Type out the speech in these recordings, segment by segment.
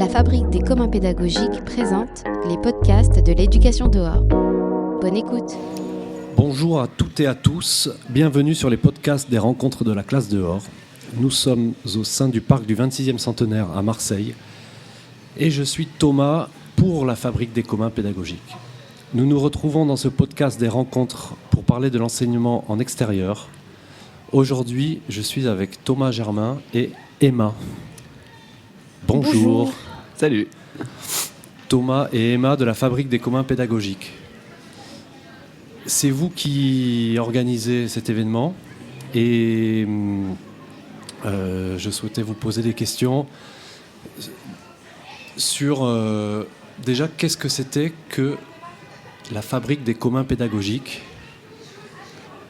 La Fabrique des communs pédagogiques présente les podcasts de l'éducation dehors. Bonne écoute. Bonjour à toutes et à tous, bienvenue sur les podcasts des rencontres de la classe dehors. Nous sommes au sein du parc du 26e centenaire à Marseille et je suis Thomas pour la Fabrique des communs pédagogiques. Nous nous retrouvons dans ce podcast des rencontres pour parler de l'enseignement en extérieur. Aujourd'hui, je suis avec Thomas Germain et Emma. Bonjour. Salut. Thomas et Emma de la Fabrique des communs pédagogiques. C'est vous qui organisez cet événement et je souhaitais vous poser des questions sur déjà qu'est-ce que c'était que la Fabrique des communs pédagogiques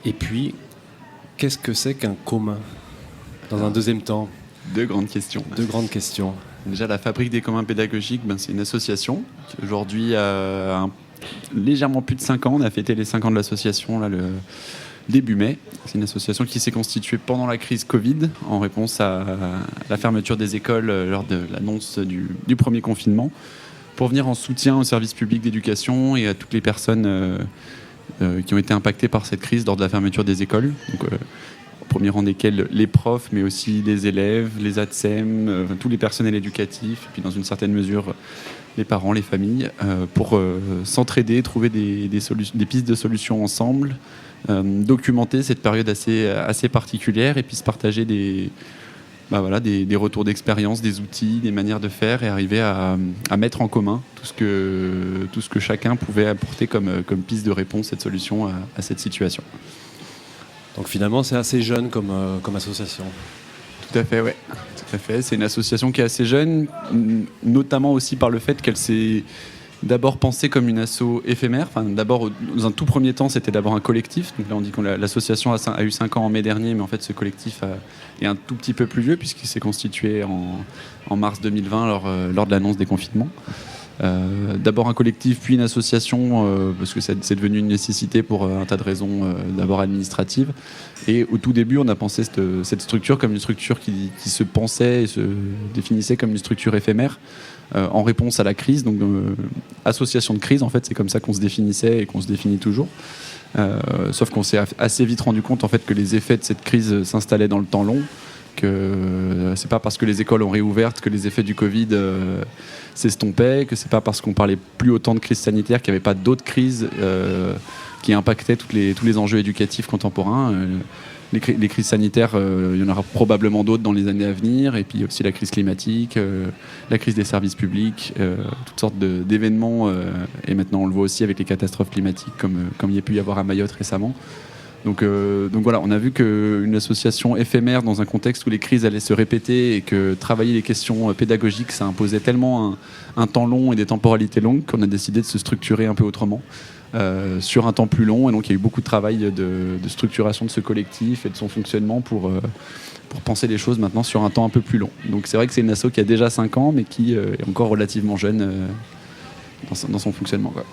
et puis qu'est-ce que c'est qu'un commun dans un deuxième temps. Deux grandes questions. Déjà, la Fabrique des communs pédagogiques, c'est une association qui aujourd'hui a légèrement plus de 5 ans. On a fêté les 5 ans de l'association là, le début mai. C'est une association qui s'est constituée pendant la crise Covid en réponse à la fermeture des écoles lors de l'annonce du premier confinement pour venir en soutien aux services publics d'éducation et à toutes les personnes qui ont été impactées par cette crise lors de la fermeture des écoles. Donc, au premier rang desquels les profs, mais aussi les élèves, les ATSEM, tous les personnels éducatifs, et puis dans une certaine mesure les parents, les familles, pour s'entraider, trouver des pistes de solutions ensemble, documenter cette période assez particulière et puis se partager des retours d'expérience, des outils, des manières de faire et arriver à mettre en commun tout ce que chacun pouvait apporter comme piste de réponse et de solution à cette situation. Donc finalement, c'est assez jeune comme association. Tout à fait, ouais. Tout à fait. C'est une association qui est assez jeune, notamment aussi par le fait qu'elle s'est d'abord pensée comme une asso éphémère. Enfin, d'abord, dans un tout premier temps, c'était d'abord un collectif. Donc là, on dit que l'association a eu 5 ans en mai dernier, mais en fait, ce collectif est un tout petit peu plus vieux puisqu'il s'est constitué en mars 2020 lors de l'annonce des confinements. D'abord un collectif, puis une association, parce que c'est devenu une nécessité pour un tas de raisons, d'abord administratives. Et au tout début, on a pensé cette structure comme une structure qui se pensait et se définissait comme une structure éphémère en réponse à la crise. Donc, association de crise, en fait, c'est comme ça qu'on se définissait et qu'on se définit toujours. Sauf qu'on s'est assez vite rendu compte en fait, que les effets de cette crise s'installaient dans le temps long, que c'est pas parce que les écoles ont réouvert que les effets du Covid s'estompaient, que c'est pas parce qu'on parlait plus autant de crise sanitaire qu'il n'y avait pas d'autres crises qui impactaient tous les enjeux éducatifs contemporains. Les crises sanitaires, il y en aura probablement d'autres dans les années à venir, et puis aussi la crise climatique, la crise des services publics, toutes sortes d'événements, et maintenant on le voit aussi avec les catastrophes climatiques comme il y a pu y avoir à Mayotte récemment. Donc voilà, on a vu qu'une association éphémère dans un contexte où les crises allaient se répéter et que travailler les questions pédagogiques, ça imposait tellement un temps long et des temporalités longues qu'on a décidé de se structurer un peu autrement sur un temps plus long. Et donc il y a eu beaucoup de travail de structuration de ce collectif et de son fonctionnement pour penser les choses maintenant sur un temps un peu plus long. Donc c'est vrai que c'est une asso qui a déjà 5 ans mais qui est encore relativement jeune dans son fonctionnement, quoi.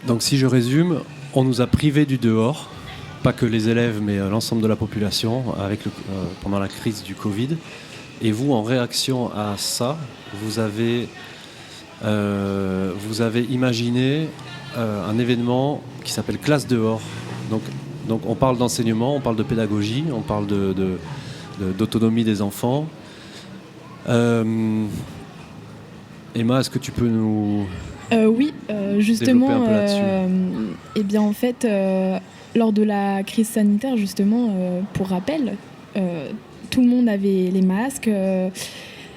Donc si je résume, on nous a privés du dehors. Pas que les élèves, mais l'ensemble de la population pendant la crise du Covid. Et vous, en réaction à ça, vous avez imaginé un événement qui s'appelle Classe dehors. Donc on parle d'enseignement, on parle de pédagogie, on parle d'autonomie des enfants. Emma, est-ce que tu peux nous justement, développer un peu là-dessus eh bien en fait, lors de la crise sanitaire, justement, pour rappel, tout le monde avait les masques.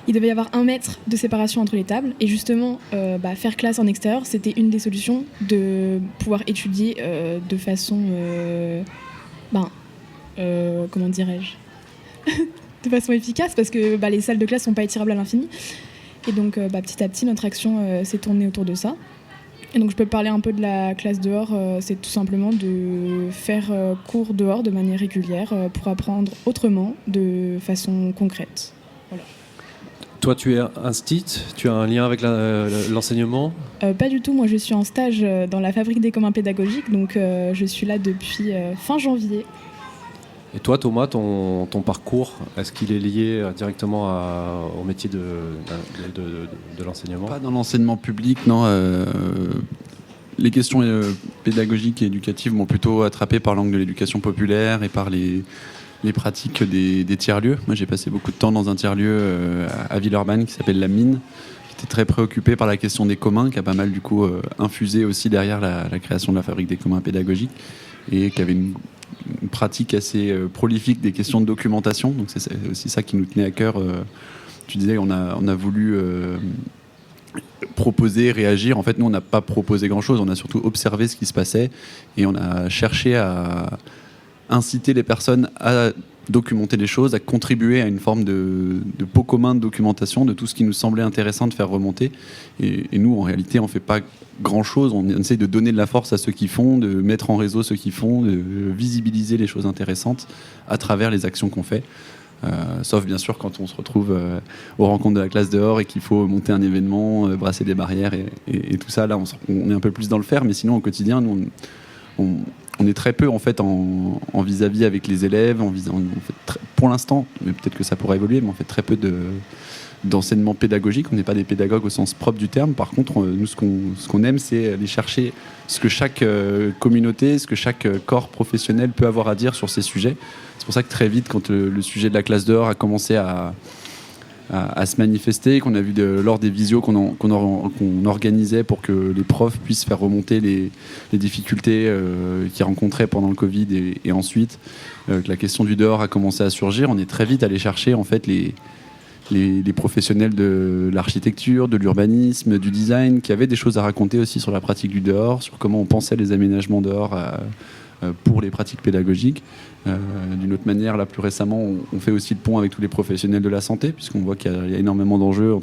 Il devait y avoir 1 mètre de séparation entre les tables. Et justement, faire classe en extérieur, c'était une des solutions de pouvoir étudier de façon... comment dirais-je de façon efficace, parce que les salles de classe ne sont pas étirables à l'infini. Et donc, petit à petit, notre action s'est tournée autour de ça. Et donc je peux parler un peu de la classe dehors, c'est tout simplement de faire cours dehors de manière régulière pour apprendre autrement, de façon concrète. Voilà. Toi, tu es instit, tu as un lien avec l'enseignement ? Pas du tout, moi je suis en stage dans la Fabrique des communs pédagogiques, donc je suis là depuis fin janvier. Et toi, Thomas, ton parcours, est-ce qu'il est lié directement au métier de l'enseignement ? Pas dans l'enseignement public, non. Les questions pédagogiques et éducatives m'ont plutôt attrapé par l'angle de l'éducation populaire et par les pratiques des tiers-lieux. Moi, j'ai passé beaucoup de temps dans un tiers-lieu à Villeurbanne qui s'appelle La Mine, qui était très préoccupé par la question des communs, qui a pas mal du coup infusé aussi derrière la création de la fabrique des communs pédagogiques, et qui avait une pratique assez prolifique des questions de documentation. Donc c'est aussi ça qui nous tenait à cœur. Tu disais, on a voulu proposer, réagir. En fait, nous, on n'a pas proposé grand-chose. On a surtout observé ce qui se passait et on a cherché à inciter les personnes à documenter les choses, à contribuer à une forme de pot commun de documentation de tout ce qui nous semblait intéressant de faire remonter. Et nous, en réalité, on ne fait pas grand-chose. On essaye de donner de la force à ceux qui font, de mettre en réseau ceux qui font, de visibiliser les choses intéressantes à travers les actions qu'on fait. Sauf bien sûr quand on se retrouve aux rencontres de la classe dehors et qu'il faut monter un événement, brasser des barrières et tout ça. Là, on est un peu plus dans le faire, mais sinon, au quotidien, nous, on est très peu en fait en vis-à-vis avec les élèves. On fait pour l'instant, mais peut-être que ça pourra évoluer, mais on fait très peu d'enseignement pédagogique. On n'est pas des pédagogues au sens propre du terme. Par contre, nous, ce qu'on aime, c'est aller chercher ce que chaque communauté, ce que chaque corps professionnel peut avoir à dire sur ces sujets. C'est pour ça que très vite, quand le sujet de la classe dehors a commencé à se manifester, qu'on a vu lors des visios qu'on organisait pour que les profs puissent faire remonter les difficultés qu'ils rencontraient pendant le Covid et ensuite que la question du dehors a commencé à surgir, on est très vite allé chercher en fait les professionnels de l'architecture, de l'urbanisme, du design, qui avaient des choses à raconter aussi sur la pratique du dehors, sur comment on pensait les aménagements dehors pour les pratiques pédagogiques. D'une autre manière, là plus récemment, on fait aussi le pont avec tous les professionnels de la santé, puisqu'on voit qu'il y a énormément d'enjeux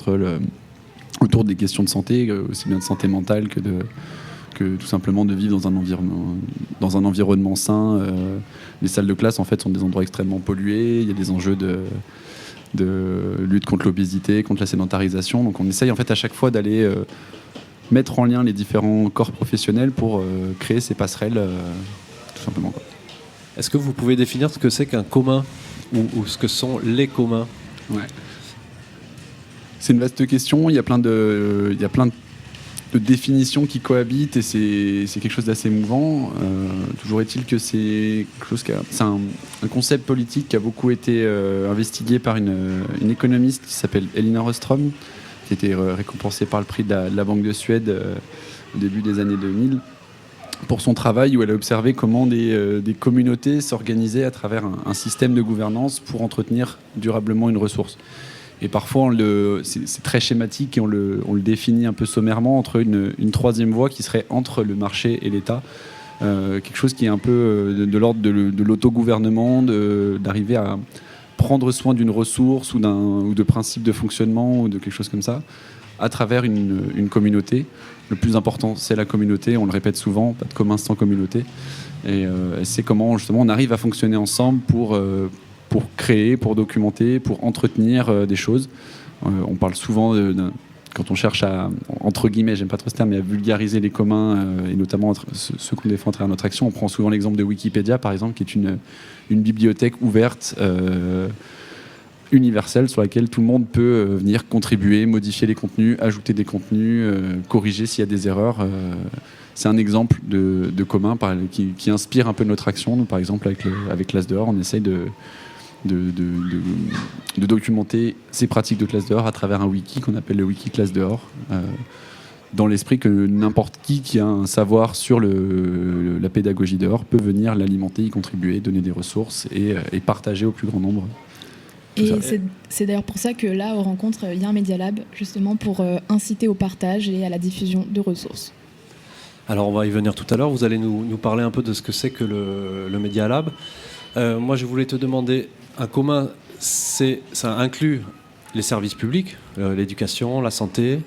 autour des questions de santé, aussi bien de santé mentale que tout simplement de vivre dans un environnement sain. Les salles de classe en fait sont des endroits extrêmement pollués, il y a des enjeux de lutte contre l'obésité, contre la sédentarisation. Donc on essaye en fait à chaque fois d'aller mettre en lien les différents corps professionnels pour créer ces passerelles, tout simplement. Est-ce que vous pouvez définir ce que c'est qu'un commun ou ce que sont les communs ? Ouais. C'est une vaste question. Il y a plein de définitions qui cohabitent et c'est quelque chose d'assez mouvant. Toujours est-il que c'est un concept politique qui a beaucoup été investigué par une économiste qui s'appelle Elinor Ostrom, qui a été récompensée par le prix de la Banque de Suède au début des années 2000. Pour son travail où elle a observé comment des communautés s'organisaient à travers un système de gouvernance pour entretenir durablement une ressource. Et parfois, c'est très schématique et on le définit un peu sommairement entre une troisième voie qui serait entre le marché et l'État. Quelque chose qui est un peu de l'ordre de l'autogouvernement, d'arriver à prendre soin d'une ressource ou de principes de fonctionnement ou de quelque chose comme ça, à travers une communauté. Le plus important, c'est la communauté, on le répète souvent, pas de commun sans communauté. Et c'est comment justement on arrive à fonctionner ensemble pour créer, pour documenter, pour entretenir des choses. On parle souvent, quand on cherche à, entre guillemets, j'aime pas trop ce terme, mais à vulgariser les communs, et notamment ceux qu'on défend à travers notre action. On prend souvent l'exemple de Wikipédia, par exemple, qui est une bibliothèque ouverte, universelle, sur laquelle tout le monde peut venir contribuer, modifier les contenus, ajouter des contenus, corriger s'il y a des erreurs. C'est un exemple de commun qui inspire un peu notre action. Nous, par exemple, avec Classe dehors, on essaye de documenter ces pratiques de classe dehors à travers un wiki qu'on appelle le wiki Classe dehors, dans l'esprit que n'importe qui a un savoir sur la pédagogie dehors peut venir l'alimenter, y contribuer, donner des ressources et partager au plus grand nombre. Et c'est d'ailleurs pour ça que là, aux rencontres, il y a un Media Lab, justement pour inciter au partage et à la diffusion de ressources. Alors on va y venir tout à l'heure, vous allez nous parler un peu de ce que c'est que le Media Lab. Moi je voulais te demander, un commun, ça inclut les services publics, l'éducation, la santé,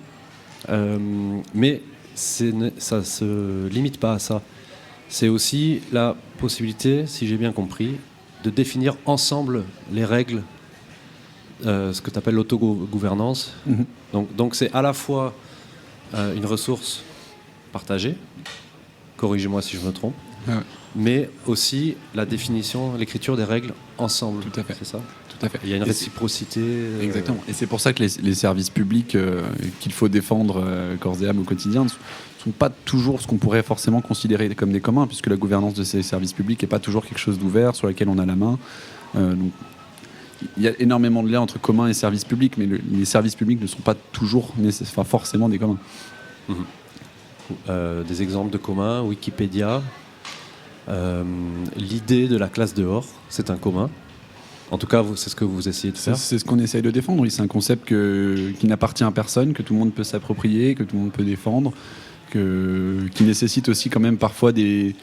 mais ça ne se limite pas à ça. C'est aussi la possibilité, si j'ai bien compris, de définir ensemble les règles, ce que tu appelles l'autogouvernance. Mm-hmm. Donc c'est à la fois une ressource partagée, corrigez-moi si je me trompe, Ouais. mais aussi la définition, l'écriture des règles ensemble. Tout à fait. C'est ça ? Tout à fait. Il y a une Et réciprocité. Exactement. Et c'est pour ça que les services publics qu'il faut défendre corps et âme au quotidien ne sont pas toujours ce qu'on pourrait forcément considérer comme des communs, puisque la gouvernance de ces services publics n'est pas toujours quelque chose d'ouvert sur lequel on a la main. Donc, il y a énormément de liens entre communs et services publics, mais les services publics ne sont pas toujours forcément des communs. Des exemples de communs, Wikipédia. L'idée de la classe dehors, c'est un commun. En tout cas, c'est ce que vous essayez de faire. C'est ce qu'on essaye de défendre. Oui, c'est un concept qui n'appartient à personne, que tout le monde peut s'approprier, que tout le monde peut défendre, qui nécessite aussi quand même parfois des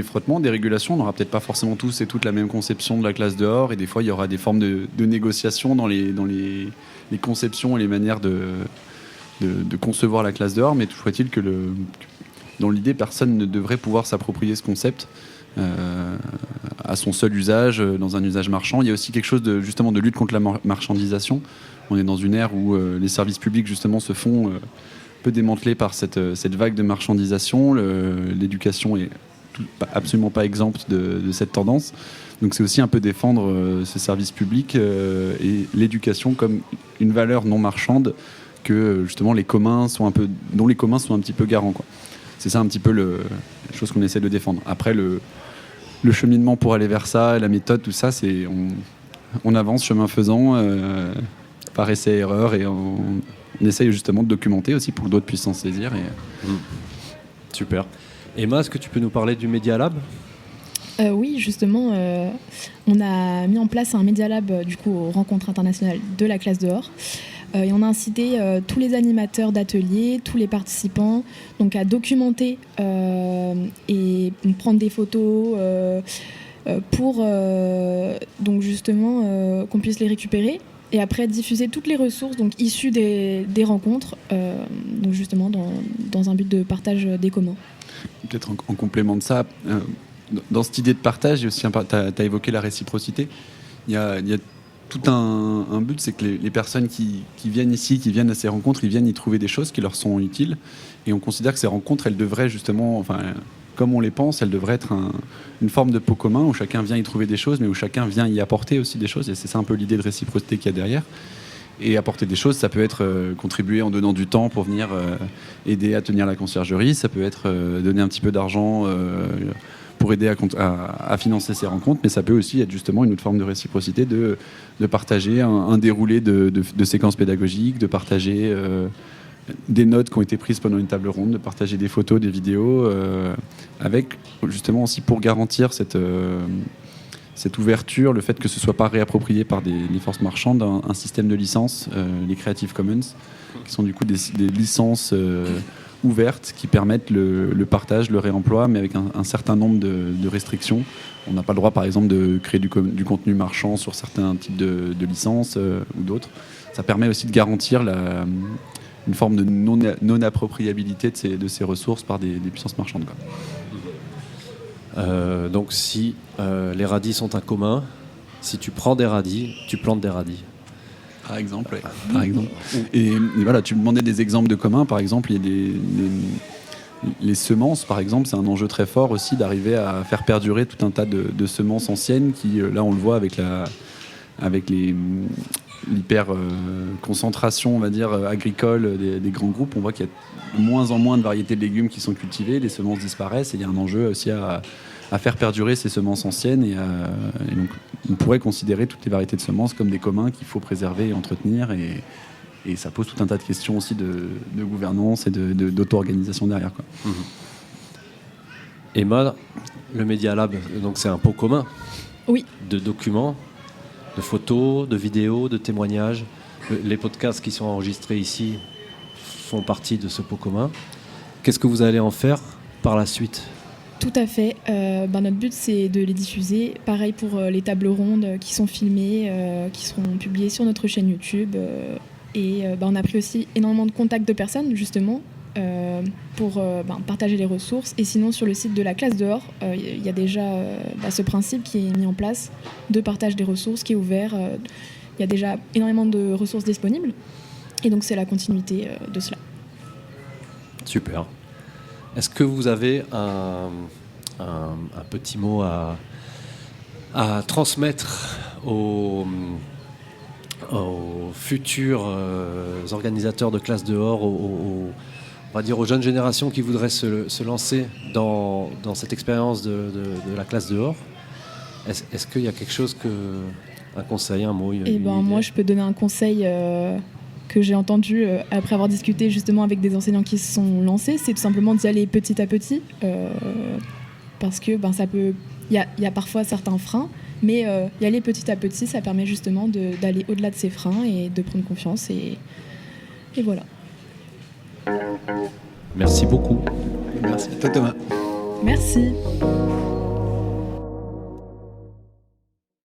frottements, des régulations. On n'aura peut-être pas forcément tous et toutes la même conception de la classe dehors, et des fois il y aura des formes de négociation dans les conceptions et les manières de concevoir la classe dehors, mais toujours est-il que dans l'idée, personne ne devrait pouvoir s'approprier ce concept à son seul usage, dans un usage marchand. Il y a aussi quelque chose justement de lutte contre la marchandisation. On est dans une ère où les services publics justement se font peu démantelés par cette vague de marchandisation. L'éducation est absolument pas exempte de cette tendance. Donc c'est aussi un peu défendre ce service public et l'éducation comme une valeur non marchande que justement dont les communs sont un petit peu garants, quoi. C'est ça un petit peu la chose qu'on essaie de défendre. Après le cheminement pour aller vers ça, la méthode, tout ça, on avance chemin faisant par essai et erreur, et on essaye justement de documenter aussi pour que d'autres puissent s'en saisir. Super. Emma, est-ce que tu peux nous parler du Media Lab ? Oui, justement, on a mis en place un Media Lab du coup aux rencontres internationales de la classe dehors. Et on a incité tous les animateurs d'ateliers, tous les participants, donc à documenter et prendre des photos pour donc justement qu'on puisse les récupérer et après diffuser toutes les ressources donc issues des rencontres, donc justement dans un but de partage des communs. Peut-être en complément de ça, dans cette idée de partage, tu as évoqué la réciprocité. Il y a tout un but, c'est que les personnes qui viennent ici, qui viennent à ces rencontres, ils viennent y trouver des choses qui leur sont utiles. Et on considère que ces rencontres, elles devraient justement, comme on les pense, elles devraient être une forme de pot commun où chacun vient y trouver des choses, mais où chacun vient y apporter aussi des choses. Et c'est ça un peu l'idée de réciprocité qu'il y a derrière. Et apporter des choses, ça peut être contribuer en donnant du temps pour venir aider à tenir la conciergerie, ça peut être donner un petit peu d'argent pour aider à financer ces rencontres, mais ça peut aussi être justement une autre forme de réciprocité, de partager un déroulé de séquences pédagogiques, de partager des notes qui ont été prises pendant une table ronde, de partager des photos, des vidéos, avec justement aussi pour garantir cette ouverture, le fait que ce ne soit pas réapproprié par les forces marchandes, un système de licences, les Creative Commons, qui sont du coup des licences ouvertes qui permettent le partage, le réemploi, mais avec un certain nombre de restrictions. On n'a pas le droit, par exemple, de créer du contenu marchand sur certains types de licences ou d'autres. Ça permet aussi de garantir une forme de non-appropriabilité de ces ressources par des puissances marchandes, quoi. Donc si les radis sont un commun, si tu prends des radis, tu plantes des radis. Par exemple, ouais. Par exemple. Et voilà, tu me demandais des exemples de communs. Par exemple, il y a les semences, par exemple, c'est un enjeu très fort aussi d'arriver à faire perdurer tout un tas de semences anciennes qui, là, on le voit avec l'hyper concentration, on va dire, agricole des grands groupes. On voit qu'il y a de moins en moins de variétés de légumes qui sont cultivées, les semences disparaissent, et il y a un enjeu aussi à faire perdurer ces semences anciennes, et donc on pourrait considérer toutes les variétés de semences comme des communs qu'il faut préserver et entretenir, et ça pose tout un tas de questions aussi de gouvernance et d'auto-organisation derrière, quoi. Emma, le Media Lab, donc c'est un pot commun. Oui. De documents, de photos, de vidéos, de témoignages. Les podcasts qui sont enregistrés ici font partie de ce pot commun. Qu'est-ce que vous allez en faire par la suite ? Tout à fait. Notre but, c'est de les diffuser. Pareil pour les tables rondes qui sont filmées, qui seront publiées sur notre chaîne YouTube. On a pris aussi énormément de contacts de personnes, justement, pour partager les ressources. Et sinon, sur le site de la classe dehors, il y a déjà ce principe qui est mis en place de partage des ressources, qui est ouvert. Il y a déjà énormément de ressources disponibles. Et donc, c'est la continuité de cela. Super. Est-ce que vous avez un petit mot à transmettre aux futurs organisateurs de classes dehors, on va dire aux jeunes générations qui voudraient se lancer dans cette expérience de la classe dehors, est-ce qu'il y a quelque chose un conseil, un mot, moi, je peux donner un conseil que j'ai entendu après avoir discuté justement avec des enseignants qui se sont lancés, c'est tout simplement d'y aller petit à petit, parce que il y a parfois certains freins, mais y aller petit à petit, ça permet justement d'aller au-delà de ces freins et de prendre confiance, et voilà. Merci beaucoup. Merci à toi, Thomas. Merci.